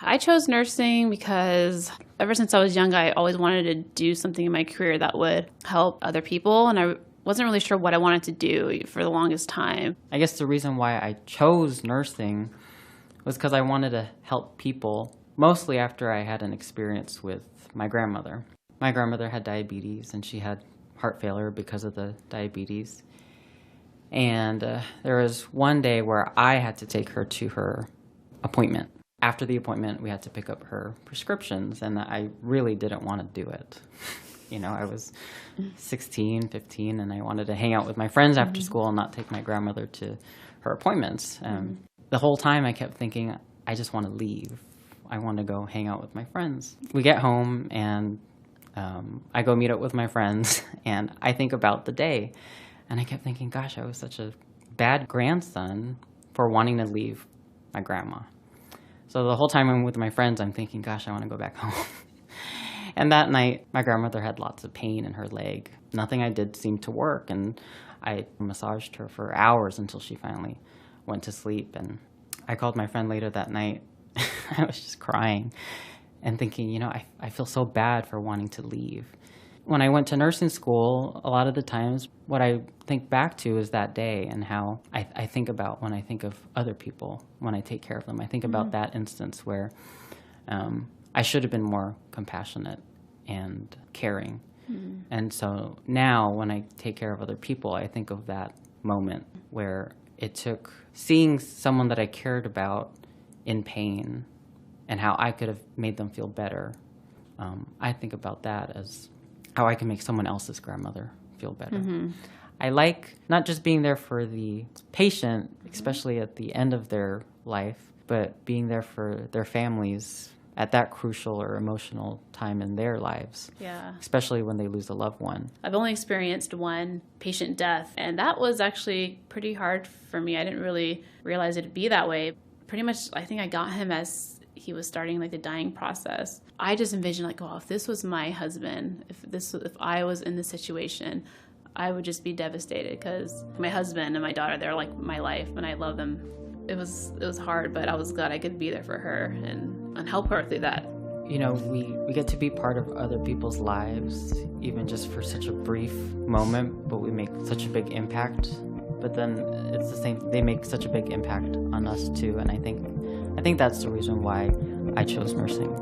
I chose nursing because ever since I was young, I always wanted to do something in my career that would help other people, and I wasn't really sure what I wanted to do for the longest time. I guess the reason why I chose nursing was because I wanted to help people, mostly after I had an experience with my grandmother. My grandmother had diabetes, and she had heart failure because of the diabetes. And there was one day where I had to take her to her appointment. After the appointment, we had to pick up her prescriptions, and I really didn't want to do it. You know, I was 16, 15, and I wanted to hang out with my friends after school and not take my grandmother to her appointments. The whole time I kept thinking, I just want to leave. I want to go hang out with my friends. We get home, and I go meet up with my friends, and I think about the day. And I kept thinking, gosh, I was such a bad grandson for wanting to leave my grandma. So the whole time I'm with my friends, I'm thinking, gosh, I want to go back home. And that night, my grandmother had lots of pain in her leg. Nothing I did seemed to work, and I massaged her for hours until she finally went to sleep. And I called my friend later that night. I was just crying and thinking, you know, I feel so bad for wanting to leave. When I went to nursing school, a lot of the times what I think back to is that day and how I think about when I think of other people, when I take care of them. I think about that instance where I should have been more compassionate and caring. And so now when I take care of other people, I think of that moment where it took seeing someone that I cared about in pain and how I could have made them feel better. I think about that as how I can make someone else's grandmother feel better. I like not just being there for the patient, especially at the end of their life, but being there for their families at that crucial or emotional time in their lives, especially when they lose a loved one. I've only experienced one patient death, and that was actually pretty hard for me. I didn't really realize it'd be that way. Pretty much, I think I got him as he was starting like the dying process. I just envisioned like, oh, if this was my husband, if I was in this situation, I would just be devastated because my husband and my daughter, they're like my life and I love them. It was hard, but I was glad I could be there for her and help her through that. You know, we get to be part of other people's lives, even just for such a brief moment, but we make such a big impact. But then it's the same, they make such a big impact on us too, and I think that's the reason why I chose nursing.